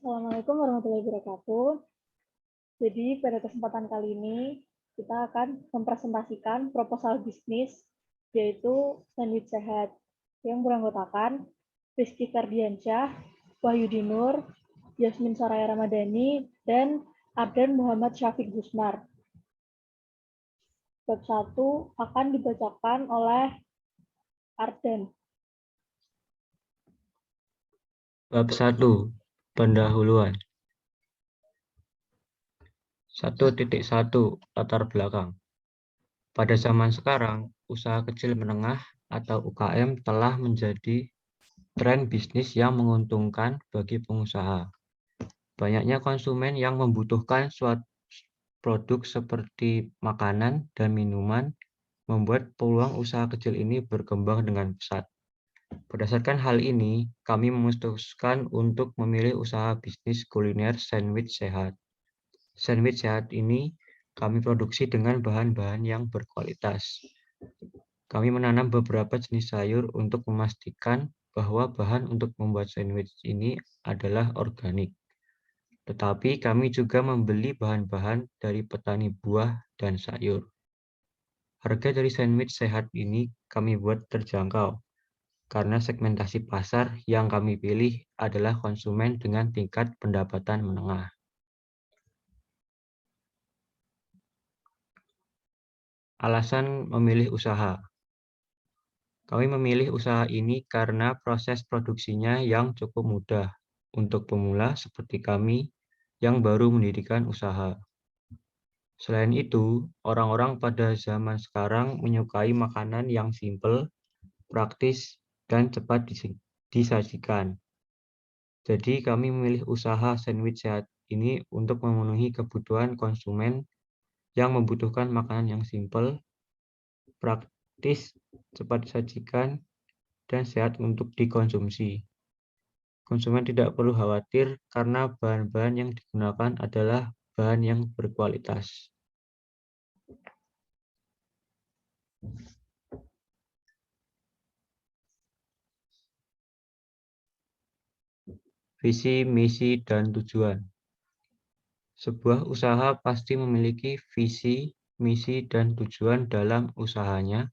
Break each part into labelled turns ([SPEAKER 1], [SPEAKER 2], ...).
[SPEAKER 1] Assalamualaikum warahmatullahi wabarakatuh. Jadi pada kesempatan kali ini kita akan mempresentasikan proposal bisnis yaitu sandwich sehat yang beranggotakan Rizky Ferdiansyah, Wahyudi Nur, Yasmin Saraya Ramadhani, dan Arden Muhammad Syafiq Gusmar. Bab 1 akan dibacakan oleh Arden.
[SPEAKER 2] Bab 1. Pendahuluan. 1.1 Latar belakang. Pada zaman sekarang, usaha kecil menengah atau UKM telah menjadi tren bisnis yang menguntungkan bagi pengusaha. Banyaknya konsumen yang membutuhkan suatu produk seperti makanan dan minuman membuat peluang usaha kecil ini berkembang dengan pesat. Berdasarkan hal ini, kami memutuskan untuk memilih usaha bisnis kuliner sandwich sehat. Sandwich sehat ini kami produksi dengan bahan-bahan yang berkualitas. Kami menanam beberapa jenis sayur untuk memastikan bahwa bahan untuk membuat sandwich ini adalah organik. Tetapi kami juga membeli bahan-bahan dari petani buah dan sayur. Harga dari sandwich sehat ini kami buat terjangkau, karena segmentasi pasar yang kami pilih adalah konsumen dengan tingkat pendapatan menengah. Alasan memilih usaha. Kami memilih usaha ini karena proses produksinya yang cukup mudah untuk pemula seperti kami yang baru mendirikan usaha. Selain itu, orang-orang pada zaman sekarang menyukai makanan yang simpel, praktis, dan cepat disajikan. Jadi kami memilih usaha sandwich sehat ini untuk memenuhi kebutuhan konsumen yang membutuhkan makanan yang simpel, praktis, cepat disajikan, dan sehat untuk dikonsumsi. Konsumen tidak perlu khawatir karena bahan-bahan yang digunakan adalah bahan yang berkualitas. Visi, misi, dan tujuan. Sebuah usaha pasti memiliki visi, misi, dan tujuan dalam usahanya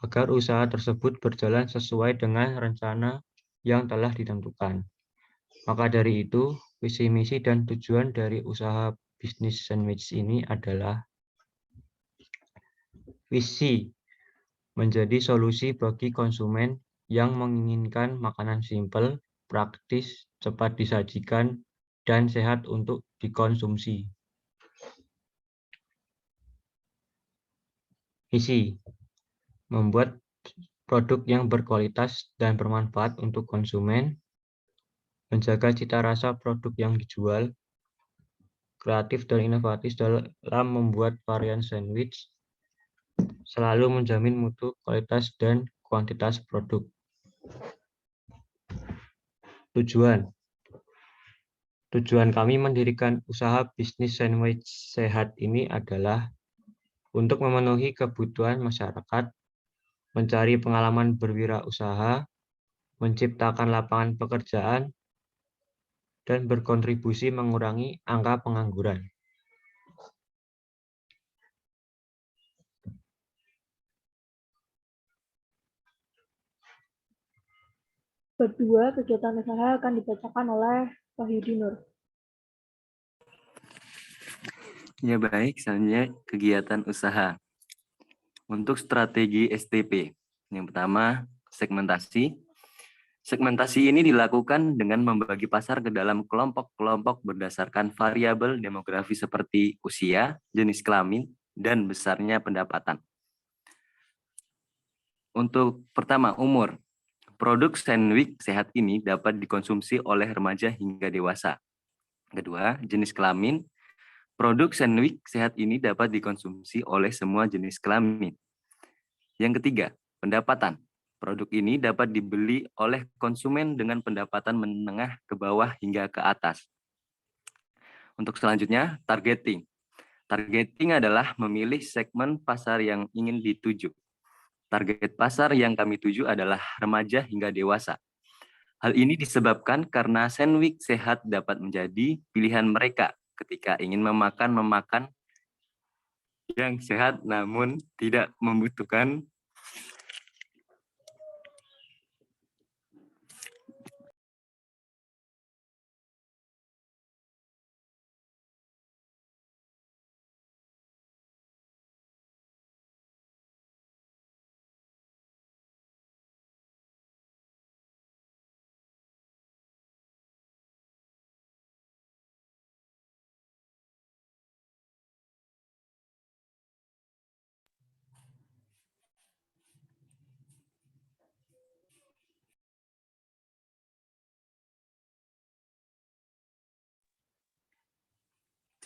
[SPEAKER 2] agar usaha tersebut berjalan sesuai dengan rencana yang telah ditentukan. Maka dari itu, visi, misi, dan tujuan dari usaha bisnis sandwich ini adalah visi, menjadi solusi bagi konsumen yang menginginkan makanan simpel, praktis, cepat disajikan, dan sehat untuk dikonsumsi. Misi, membuat produk yang berkualitas dan bermanfaat untuk konsumen, menjaga cita rasa produk yang dijual, kreatif dan inovatif dalam membuat varian sandwich, selalu menjamin mutu, kualitas, dan kuantitas produk. Tujuan kami mendirikan usaha bisnis sandwich sehat ini adalah untuk memenuhi kebutuhan masyarakat, mencari pengalaman berwirausaha, menciptakan lapangan pekerjaan, dan berkontribusi mengurangi angka pengangguran.
[SPEAKER 1] Bab 2 kegiatan usaha akan dibacakan oleh Wahyudi Nur.
[SPEAKER 3] Ya baik, selanjutnya kegiatan usaha. Untuk strategi STP, yang pertama segmentasi. Segmentasi ini dilakukan dengan membagi pasar ke dalam kelompok-kelompok berdasarkan variabel demografi seperti usia, jenis kelamin, dan besarnya pendapatan. Untuk pertama, umur. Produk sandwich sehat ini dapat dikonsumsi oleh remaja hingga dewasa. Kedua, jenis kelamin. Produk sandwich sehat ini dapat dikonsumsi oleh semua jenis kelamin. Yang ketiga, pendapatan. Produk ini dapat dibeli oleh konsumen dengan pendapatan menengah ke bawah hingga ke atas. Untuk selanjutnya, targeting. Targeting adalah memilih segmen pasar yang ingin dituju. Target pasar yang kami tuju adalah remaja hingga dewasa. Hal ini disebabkan karena sandwich sehat dapat menjadi pilihan mereka ketika ingin memakan yang sehat namun tidak membutuhkan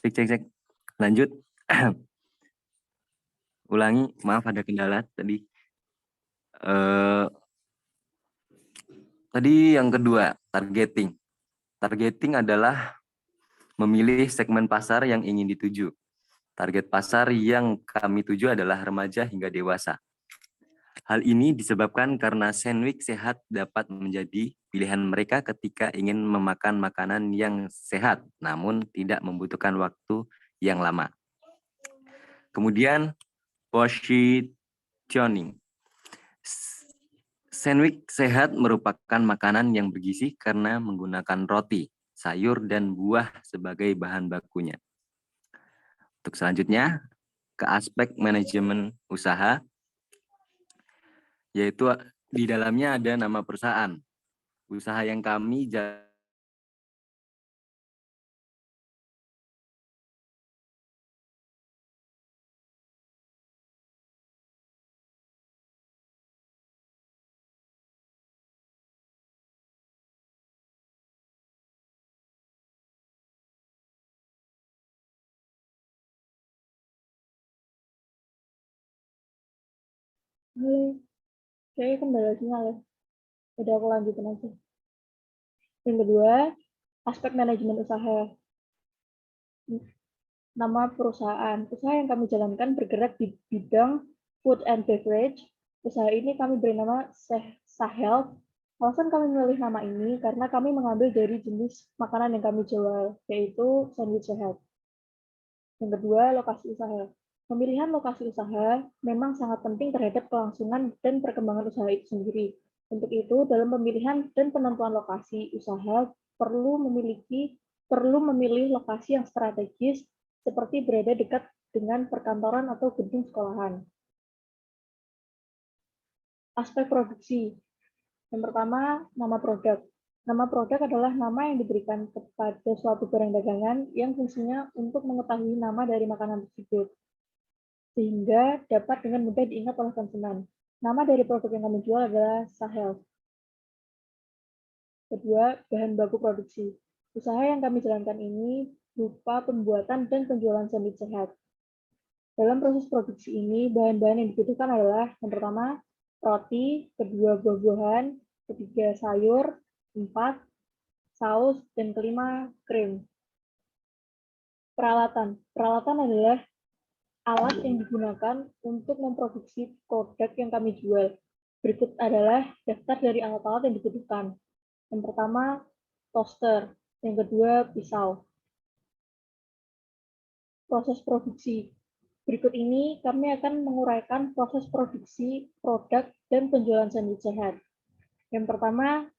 [SPEAKER 3] cek. Lanjut. Ulangi, maaf ada kendala tadi. Tadi yang kedua, targeting. Targeting adalah memilih segmen pasar yang ingin dituju. Target pasar yang kami tuju adalah remaja hingga dewasa. Hal ini disebabkan karena sandwich sehat dapat menjadi pilihan mereka ketika ingin memakan makanan yang sehat, namun tidak membutuhkan waktu yang lama. Kemudian, positioning. Sandwich sehat merupakan makanan yang bergizi karena menggunakan roti, sayur, dan buah sebagai bahan bakunya. Untuk selanjutnya, ke aspek manajemen usaha, yaitu di dalamnya ada nama perusahaan. Usaha yang kami
[SPEAKER 1] Halo, kayaknya kendala sinyal ya. Udah aku lanjutin aja. Yang kedua, aspek manajemen usaha. Nama perusahaan. Usaha yang kami jalankan bergerak di bidang food and beverage. Usaha ini kami beri nama Sahel. Alasan kami memilih nama ini karena kami mengambil dari jenis makanan yang kami jual, yaitu sandwich sehat. Yang kedua, lokasi usaha. Pemilihan lokasi usaha memang sangat penting terhadap kelangsungan dan perkembangan usaha itu sendiri. Untuk itu, dalam pemilihan dan penentuan lokasi usaha perlu memilih lokasi yang strategis seperti berada dekat dengan perkantoran atau gedung sekolahan. Aspek produksi. Yang pertama, nama produk. Nama produk adalah nama yang diberikan kepada suatu barang dagangan yang fungsinya untuk mengetahui nama dari makanan tersebut, sehingga dapat dengan mudah diingat oleh konsumen. Nama dari produk yang kami jual adalah Sahel. Kedua, bahan baku produksi. Usaha yang kami jalankan ini berupa pembuatan dan penjualan sandwich sehat. Dalam proses produksi ini, bahan-bahan yang dibutuhkan adalah yang pertama, roti, kedua buah-buahan, ketiga sayur, 4 saus, dan kelima krim. Peralatan. Peralatan adalah alat yang digunakan untuk memproduksi produk yang kami jual. Berikut adalah daftar dari alat-alat yang dibutuhkan. Yang pertama, toaster. Yang kedua, pisau. Proses produksi. Berikut ini kami akan menguraikan proses produksi produk dan penjualan sandwich sehat. Yang pertama,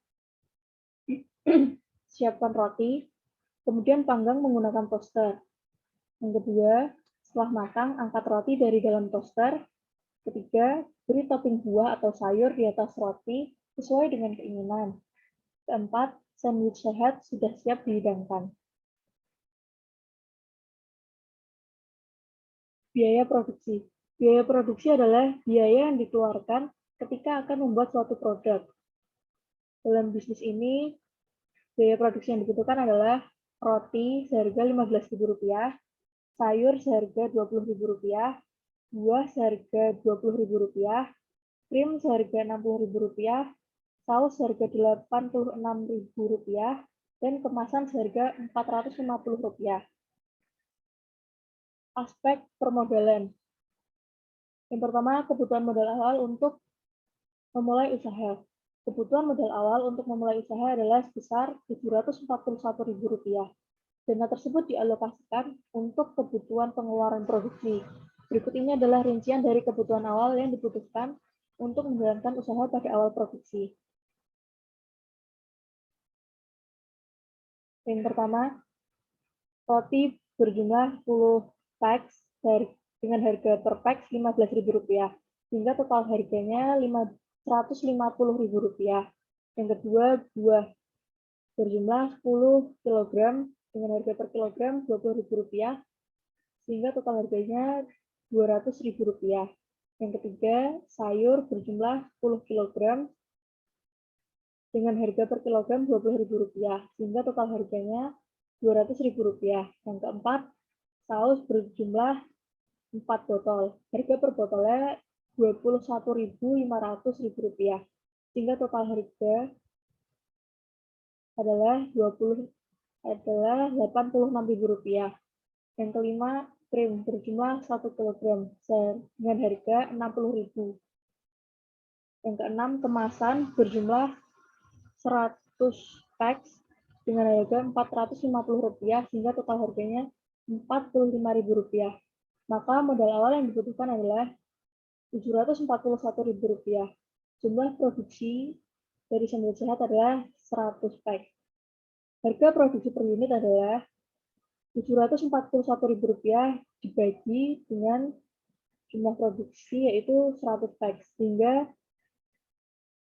[SPEAKER 1] siapkan roti, kemudian panggang menggunakan toaster. Yang kedua, setelah matang, angkat roti dari dalam toaster. Ketiga, beri topping buah atau sayur di atas roti sesuai dengan keinginan. Keempat, sandwich sehat sudah siap dihidangkan. Biaya produksi. Biaya produksi adalah biaya yang dikeluarkan ketika akan membuat suatu produk. Dalam bisnis ini, biaya produksi yang dibutuhkan adalah roti seharga Rp15.000, sayur seharga Rp20.000, buah seharga Rp20.000, krim seharga Rp60.000, saus seharga Rp86.000, dan kemasan seharga Rp450. Aspek permodalan. Yang pertama, kebutuhan modal awal untuk memulai usaha. Kebutuhan modal awal untuk memulai usaha adalah sebesar Rp741.000. Dana tersebut dialokasikan untuk kebutuhan pengeluaran produksi. Berikut ini adalah rincian dari kebutuhan awal yang dibutuhkan untuk menjalankan usaha pada awal produksi. Yang pertama, roti berjumlah 10 packs dengan harga per pack Rp15.000, sehingga total harganya Rp150.000. Yang kedua, buah berjumlah 10 kg dengan harga per kilogram Rp20.000, sehingga total harganya Rp200.000. Yang ketiga, sayur berjumlah 10 kg dengan harga per kilogram Rp20.000, sehingga total harganya Rp200.000. Yang keempat, saus berjumlah 4 botol. Harga per botolnya Rp21.500, sehingga total harga adalah Rp86.000. Yang kelima, krim berjumlah 1 kg dengan harga Rp60.000. Yang keenam, kemasan berjumlah 100 packs dengan harga Rp450, sehingga total harganya Rp45.000. Maka modal awal yang dibutuhkan adalah Rp741.000. Jumlah produksi dari sandwich sehat adalah 100 pack. Harga produksi per unit adalah Rp741.000 dibagi dengan jumlah produksi yaitu 100 pack, sehingga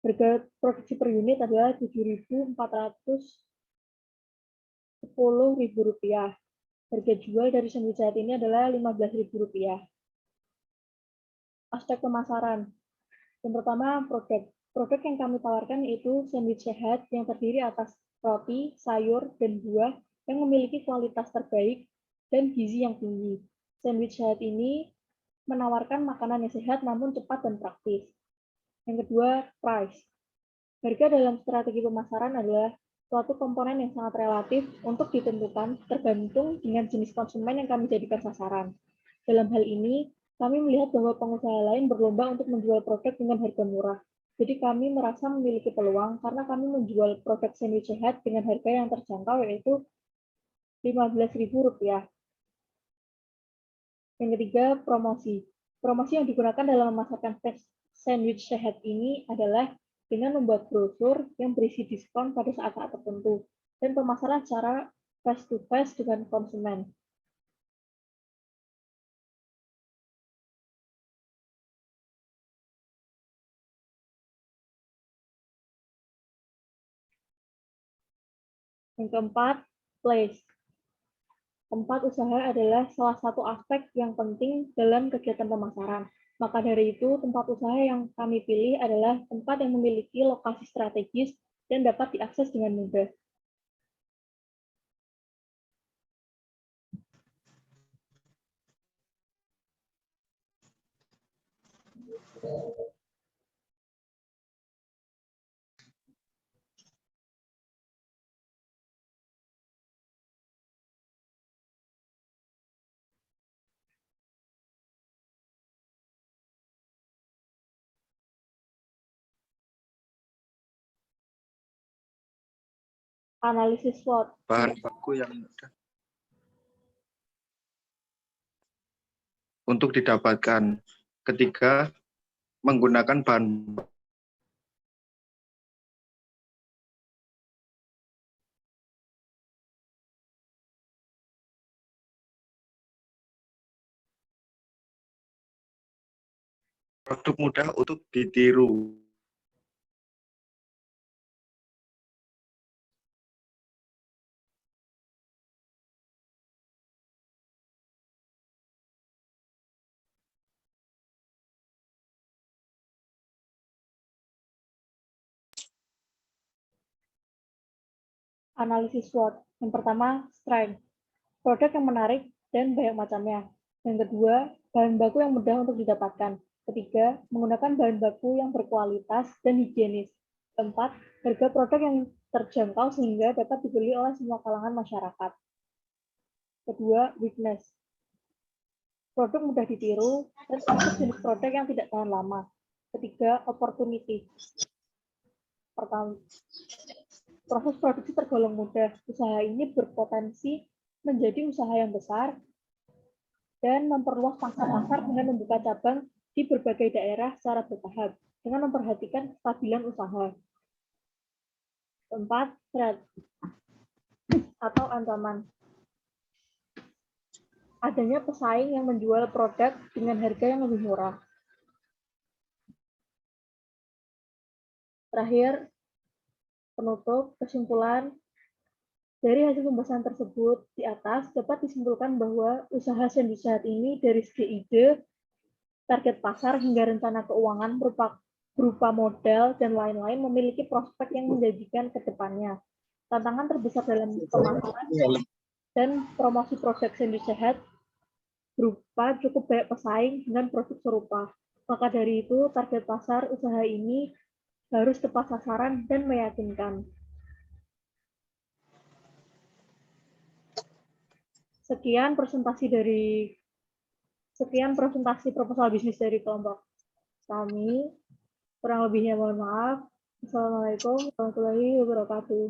[SPEAKER 1] harga produksi per unit adalah Rp7.410.000. Harga jual dari sandwich sehat ini adalah Rp15.000. Aspek pemasaran. Yang pertama, produk. Produk yang kami tawarkan yaitu sandwich sehat yang terdiri atas roti, sayur, dan buah yang memiliki kualitas terbaik dan gizi yang tinggi. Sandwich sehat ini menawarkan makanan yang sehat namun cepat dan praktis. Yang kedua, price. Harga dalam strategi pemasaran adalah suatu komponen yang sangat relatif untuk ditentukan tergantung dengan jenis konsumen yang kami jadikan sasaran. Dalam hal ini, kami melihat bahwa pengusaha lain berlomba untuk menjual produk dengan harga murah. Jadi kami merasa memiliki peluang karena kami menjual produk sandwich sehat dengan harga yang terjangkau yaitu Rp15.000. Yang ketiga, promosi. Promosi yang digunakan dalam memasarkan sandwich sehat ini adalah dengan membuat brosur yang berisi diskon pada saat-saat tertentu dan pemasaran secara face-to-face dengan konsumen. Yang keempat, place. Tempat usaha adalah salah satu aspek yang penting dalam kegiatan pemasaran. Maka dari itu, tempat usaha yang kami pilih adalah tempat yang memiliki lokasi strategis dan dapat diakses dengan mudah. Analisis SWOT.
[SPEAKER 4] Bahan baku yang mudah untuk didapatkan ketika menggunakan bahan produk mudah untuk ditiru.
[SPEAKER 1] Analisis SWOT. Yang pertama, strength. Produk yang menarik dan banyak macamnya. Yang kedua, bahan baku yang mudah untuk didapatkan. Ketiga, menggunakan bahan baku yang berkualitas dan higienis. Keempat, harga produk yang terjangkau sehingga dapat dibeli oleh semua kalangan masyarakat. Kedua, weakness. Produk mudah ditiru dan termasuk jenis produk yang tidak tahan lama. Ketiga, opportunity. Pertama, proses produksi tergolong mudah. Usaha ini berpotensi menjadi usaha yang besar dan memperluas pangsa pasar dengan membuka cabang di berbagai daerah secara bertahap dengan memperhatikan kestabilan usaha. 4. Threat atau ancaman. Adanya pesaing yang menjual produk dengan harga yang lebih murah. Terakhir, penutup, kesimpulan. Dari hasil pembahasan tersebut di atas dapat disimpulkan bahwa usaha sandwich sehat ini dari segi ide, target pasar hingga rencana keuangan berupa modal dan lain-lain memiliki prospek yang menjanjikan ke depannya. Tantangan terbesar dalam pemasaran dan promosi produk sandwich sehat berupa cukup banyak pesaing dengan produk serupa. Maka dari itu, target pasar usaha ini harus tepat sasaran dan meyakinkan. Sekian presentasi proposal bisnis dari kelompok kami. Kurang lebihnya mohon maaf. Assalamualaikum warahmatullahi wabarakatuh.